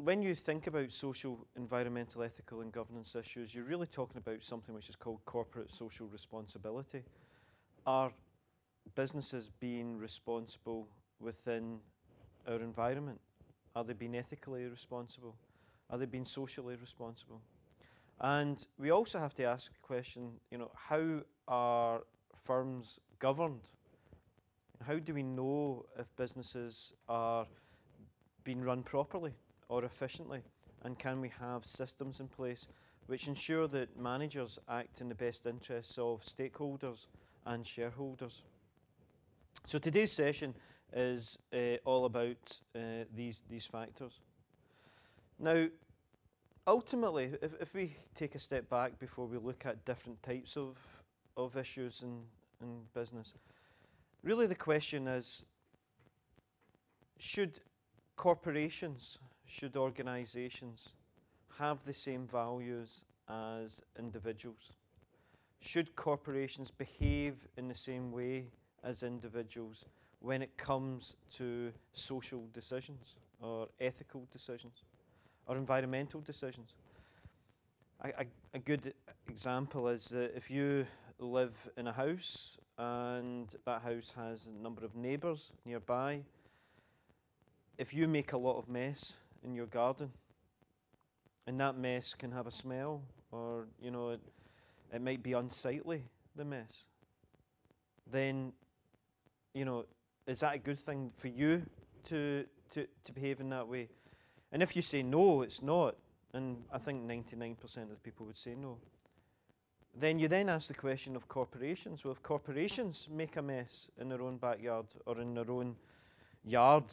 when you think about social, environmental, ethical and governance issues, you're really talking about something which is called corporate social responsibility. Are businesses being responsible within our environment? Are they being ethically responsible? Are they being socially responsible? And we also have to ask the question, you know, how are firms governed? How do we know if businesses are being run properly or efficiently? And can we have systems in place which ensure that managers act in the best interests of stakeholders and shareholders? So today's session is all about these factors. Now, ultimately, if we take a step back before we look at different types of issues in business, really the question is, should corporations, should organisations have the same values as individuals? Should corporations behave in the same way as individuals when it comes to social decisions or ethical decisions or environmental decisions? A good example is that if you live in a house and that house has a number of neighbours nearby, if you make a lot of mess in your garden, and that mess can have a smell, or you know, it might be unsightly, the mess, then you know, is that a good thing for you to behave in that way? And if you say no, it's not, and I think 99% of the people would say no, then you then ask the question of corporations. Well, if corporations make a mess in their own backyard or in their own yard,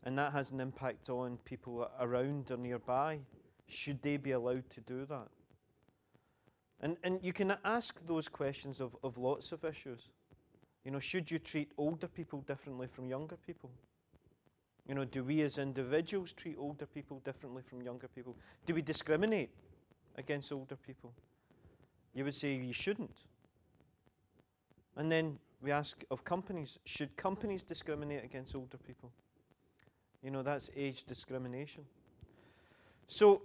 and that has an impact on people around or nearby, should they be allowed to do that? And you can ask those questions of lots of issues. You know, should you treat older people differently from younger people? You know, do we as individuals treat older people differently from younger people? Do we discriminate against older people? You would say you shouldn't. And then we ask of companies, should companies discriminate against older people? You know, that's age discrimination. So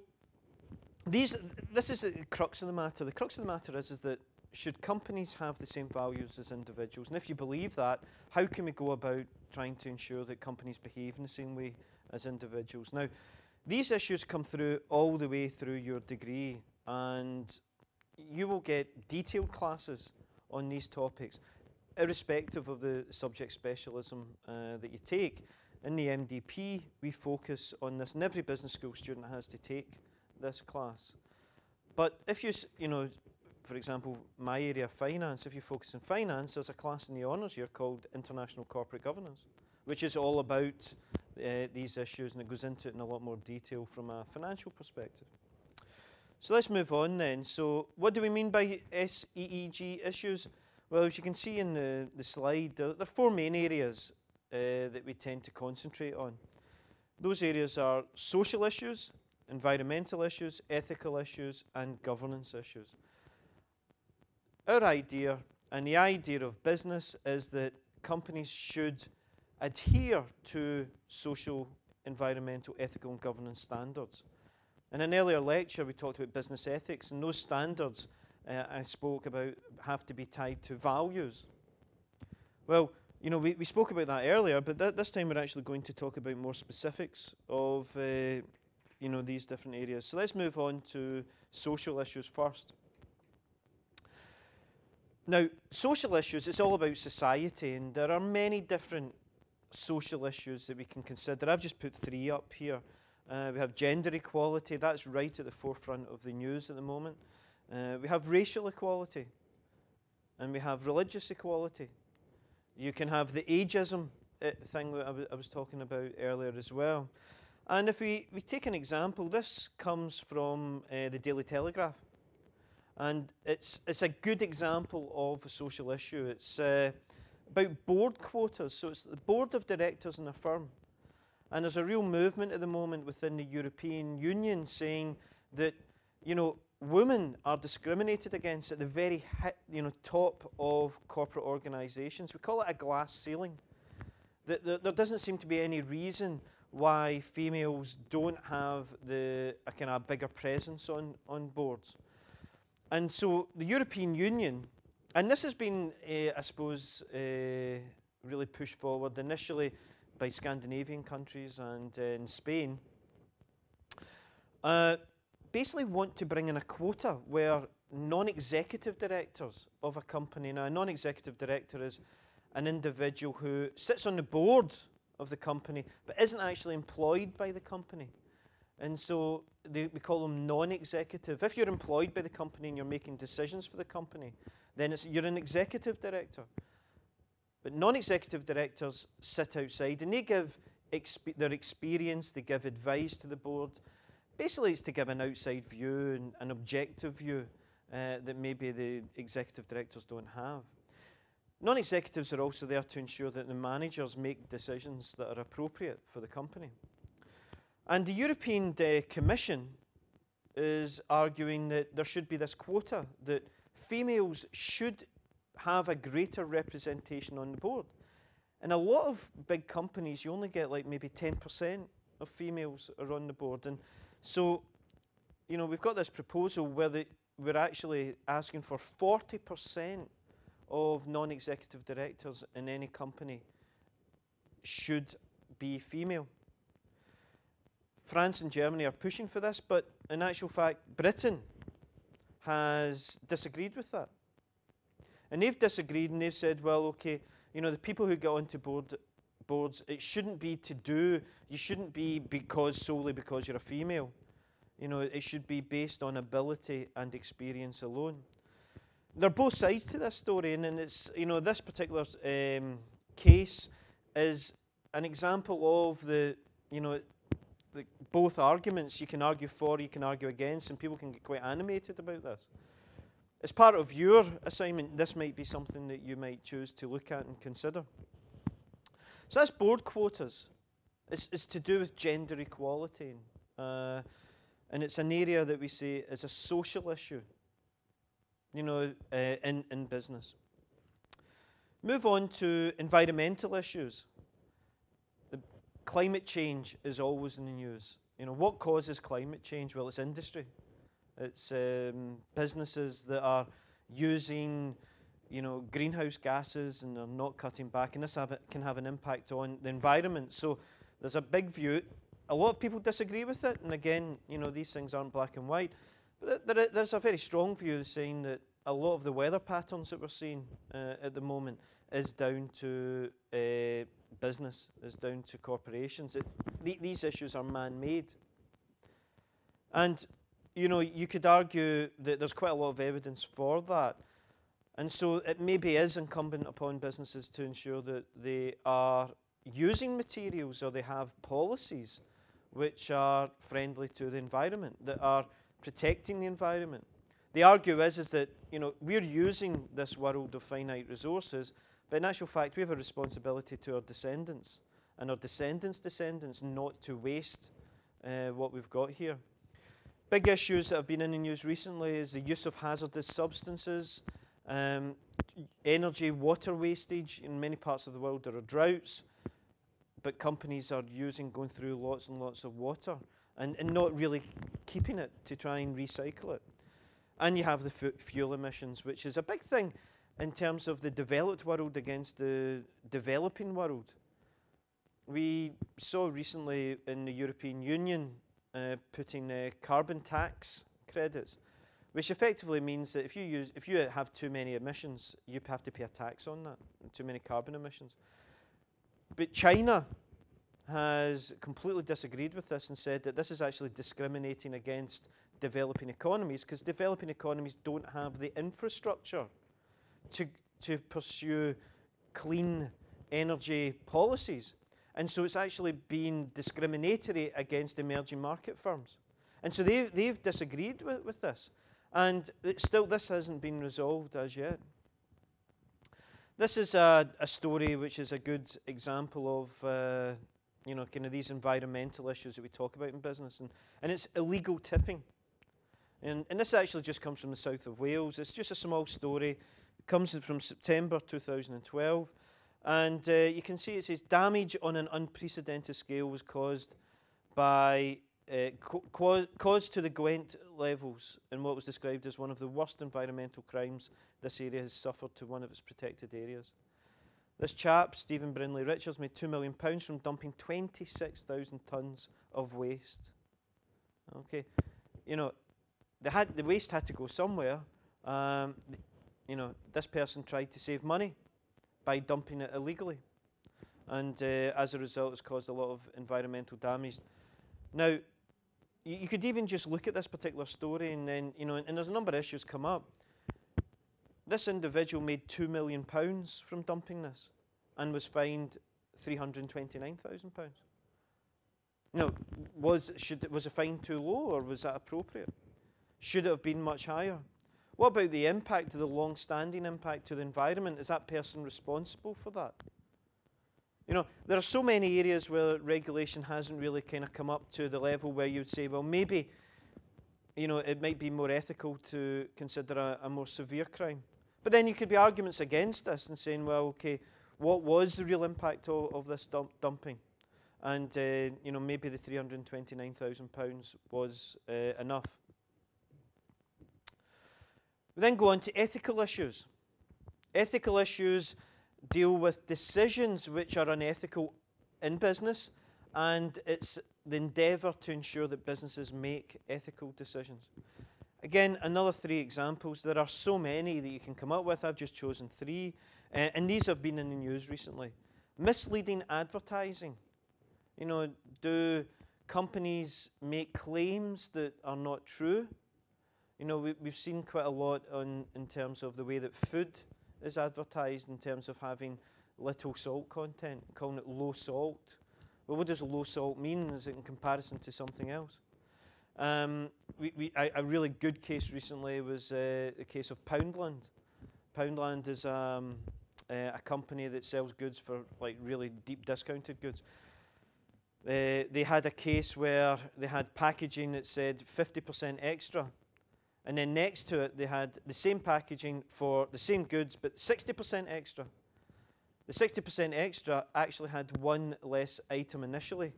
this is the crux of the matter. The crux of the matter is that should companies have the same values as individuals? And if you believe that, how can we go about trying to ensure that companies behave in the same way as individuals? Now, these issues come through all the way through your degree, and you will get detailed classes on these topics, irrespective of the subject specialism that you take. In the MDP, we focus on this, and every business school student has to take this class. But if you know, for example, my area of finance, if you focus on finance, there's a class in the honours year called International Corporate Governance, which is all about these issues, and it goes into it in a lot more detail from a financial perspective. So let's move on then. So what do we mean by SEEG issues? Well, as you can see in the slide, there are four main areas that we tend to concentrate on. Those areas are social issues, environmental issues, ethical issues, and governance issues. Our idea, and the idea of business, is that companies should adhere to social, environmental, ethical, and governance standards. In an earlier lecture, we talked about business ethics, and those standards I spoke about have to be tied to values. Well, you know, we spoke about that earlier, but this time we're actually going to talk about more specifics of you know, these different areas. So let's move on to social issues first. Now, social issues, it's all about society, and there are many different social issues that we can consider. I've just put three up here. We have gender equality, that's right at the forefront of the news at the moment. We have racial equality, and we have religious equality. You can have the ageism thing that I was talking about earlier as well. And if we take an example, this comes from the Daily Telegraph. And it's a good example of a social issue. It's about board quotas. So it's the board of directors in a firm. And there's a real movement at the moment within the European Union saying that, you know, women are discriminated against at the very top of corporate organisations. We call it a glass ceiling. There doesn't seem to be any reason why females don't have a kind of bigger presence on boards. And so the European Union, and this has been, I suppose, really pushed forward initially by Scandinavian countries and in Spain, basically want to bring in a quota where non-executive directors of a company, now a non-executive director is an individual who sits on the board of the company but isn't actually employed by the company. And so we call them non-executive. If you're employed by the company and you're making decisions for the company, then you're an executive director. But non-executive directors sit outside and they give their experience, they give advice to the board. Basically, it's to give an outside view and an objective view that maybe the executive directors don't have. Non-executives are also there to ensure that the managers make decisions that are appropriate for the company. And the European Commission is arguing that there should be this quota, that females should have a greater representation on the board. In a lot of big companies, you only get like maybe 10% of females are on the board. And so, you know, we've got this proposal where we're actually asking for 40% of non-executive directors in any company should be female. France and Germany are pushing for this, but in actual fact, Britain has disagreed with that. And they've disagreed and they've said, well, okay, you know, the people who get onto boards, it shouldn't be you shouldn't be solely because you're a female. You know, it should be based on ability and experience alone. There are both sides to this story, and it's, you know, this particular case is an example of both arguments. You can argue for, you can argue against, and people can get quite animated about this. As part of your assignment, this might be something that you might choose to look at and consider. So that's board quotas. It's to do with gender equality. And it's an area that we say is a social issue, you know, in business. Move on to environmental issues. The climate change is always in the news. You know, what causes climate change? Well, it's industry. It's businesses that are using, you know, greenhouse gases and they're not cutting back, and this can have an impact on the environment. So there's a big view. A lot of people disagree with it, and again, you know, these things aren't black and white. But there's a very strong view saying that a lot of the weather patterns that we're seeing at the moment is down to business, is down to corporations. These issues are man-made. And, you know, you could argue that there's quite a lot of evidence for that. And so it maybe is incumbent upon businesses to ensure that they are using materials or they have policies which are friendly to the environment, that are protecting the environment. The argue is that, you know, we're using this world of finite resources, but in actual fact we have a responsibility to our descendants and our descendants' descendants not to waste what we've got here. Big issues that have been in the news recently is the use of hazardous substances, energy, water wastage. In many parts of the world there are droughts, but companies are going through lots and lots of water and not really keeping it to try and recycle it. And you have the fuel emissions, which is a big thing in terms of the developed world against the developing world. We saw recently in the European Union putting carbon tax credits, which effectively means that if you have too many emissions, you have to pay a tax on that, too many carbon emissions. But China has completely disagreed with this and said that this is actually discriminating against developing economies, because developing economies don't have the infrastructure to pursue clean energy policies. And so it's actually been discriminatory against emerging market firms. And so they've disagreed with this. And this hasn't been resolved as yet. This is a story which is a good example of you know, kind of these environmental issues that we talk about in business, and it's illegal tipping. And this actually just comes from the south of Wales. It's just a small story. It comes from September 2012. And you can see it says damage on an unprecedented scale was caused by caused to the Gwent levels in what was described as one of the worst environmental crimes this area has suffered to one of its protected areas. This chap, Stephen Brindley Richards, made £2 million from dumping 26,000 tonnes of waste. Okay, you know, the waste had to go somewhere. You know, this person tried to save money by dumping it illegally, and as a result, it's caused a lot of environmental damage. Now, you could even just look at this particular story, and then, you know, and there's a number of issues come up. This individual made £2 million from dumping this, and was fined £329,000. Now, was the fine too low, or was that appropriate? Should it have been much higher? What about the impact, the long-standing impact to the environment? Is that person responsible for that? You know, there are so many areas where regulation hasn't really kind of come up to the level where you would say, well, maybe, you know, it might be more ethical to consider a more severe crime. But then you could be arguments against this and saying, well, okay, what was the real impact of this dumping? And, you know, maybe the £329,000 was enough. We then go on to ethical issues. Ethical issues deal with decisions which are unethical in business, and it's the endeavour to ensure that businesses make ethical decisions. Again, another 3 examples. There are so many that you can come up with. I've just chosen 3, and these have been in the news recently. Misleading advertising. You know, do companies make claims that are not true? You know, we've seen quite a lot in terms of the way that food is advertised, in terms of having little salt content, calling it low salt. Well, what does low salt mean? Is it in comparison to something else? A really good case recently was the case of Poundland. Poundland is a company that sells goods for like really deep discounted goods. They had a case where they had packaging that said 50% extra. And then next to it, they had the same packaging for the same goods, but 60% extra. The 60% extra actually had 1 less item initially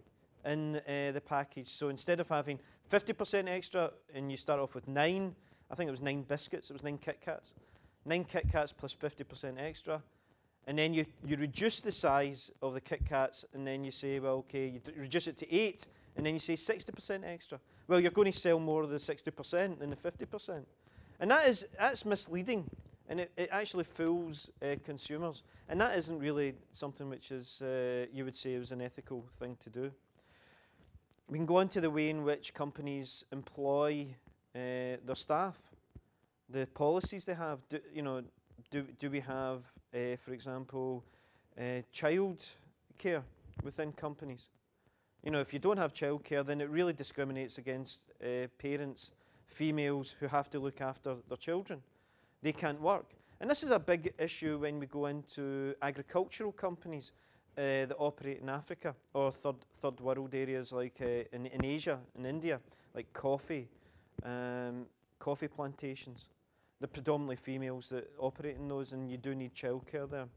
in the package. So instead of having 50% extra, and you start off with 9, I think it was 9 biscuits, it was 9 Kit Kats. 9 Kit Kats plus 50% extra. And then you reduce the size of the Kit Kats, and then you say, well, okay, you reduce it to 8, and then you say 60% extra. Well, you're going to sell more of the 60% than the 50%. And that's misleading, and it actually fools consumers. And that isn't really something which is, you would say, is an ethical thing to do. We can go on to the way in which companies employ their staff, the policies they have. Do we have, for example, child care within companies? You know, if you don't have childcare, then it really discriminates against parents, females who have to look after their children. They can't work. And this is a big issue when we go into agricultural companies that operate in Africa or third world areas like in Asia, in India, like coffee plantations. They're predominantly females that operate in those, and you do need childcare there.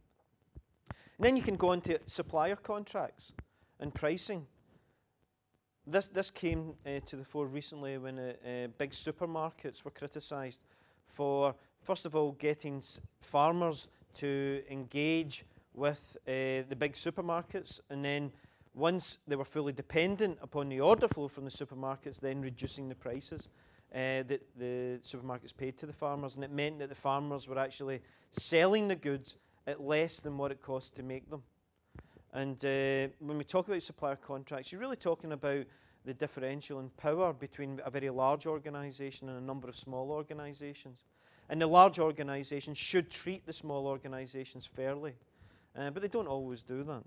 And then you can go into supplier contracts and pricing. This came to the fore recently when big supermarkets were criticised for, first of all, getting farmers to engage with the big supermarkets, and then once they were fully dependent upon the order flow from the supermarkets, then reducing the prices that the supermarkets paid to the farmers, and it meant that the farmers were actually selling the goods at less than what it cost to make them. And when we talk about supplier contracts, you're really talking about the differential in power between a very large organisation and a number of small organisations. And the large organisations should treat the small organisations fairly, but they don't always do that.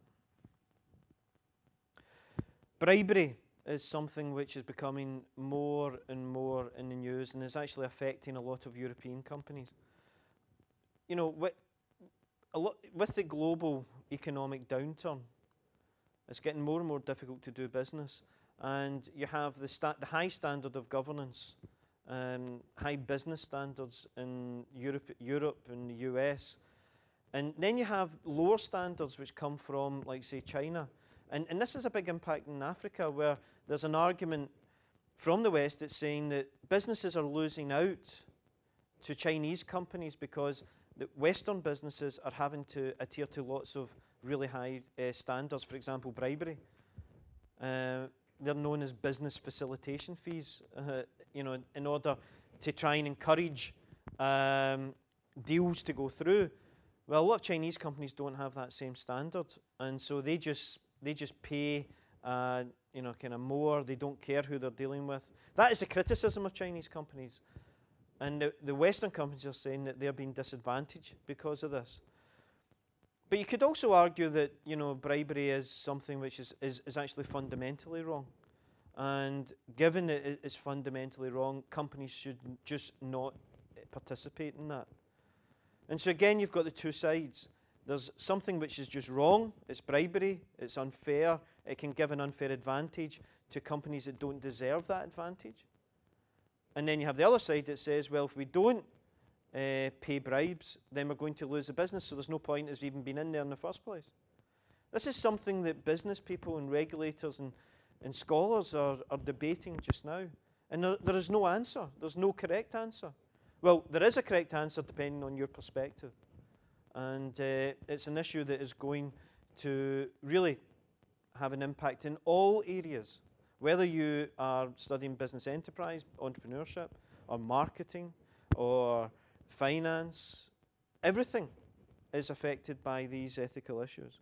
Bribery is something which is becoming more and more in the news and is actually affecting a lot of European companies. You know, with the global economic downturn, it's getting more and more difficult to do business, and you have the high standard of governance, high business standards in Europe and the US, And then you have lower standards which come from, like, say, China. And this is a big impact in Africa, where there's an argument from the West that's saying that businesses are losing out to Chinese companies because the Western businesses are having to adhere to lots of really high standards, for example, bribery. They're known as business facilitation fees, you know, in order to try and encourage deals to go through. Well, a lot of Chinese companies don't have that same standard, and so they just pay, you know, kind of more. They don't care who they're dealing with. That is a criticism of Chinese companies, and the Western companies are saying that they're being disadvantaged because of this. But you could also argue that, you know, bribery is something which is actually fundamentally wrong, and given that it is fundamentally wrong, companies should just not participate in that. And so again, you've got the two sides. There's something which is just wrong, it's bribery, it's unfair, it can give an unfair advantage to companies that don't deserve that advantage. And then you have the other side that says, well, if we don't pay bribes, then we're going to lose the business, so there's no point as even being in there in the first place. This is something that business people and regulators and scholars are debating just now. And there is no answer. There's no correct answer. Well, there is a correct answer depending on your perspective. And it's an issue that is going to really have an impact in all areas, whether you are studying business enterprise, entrepreneurship, or marketing, or finance. Everything is affected by these ethical issues.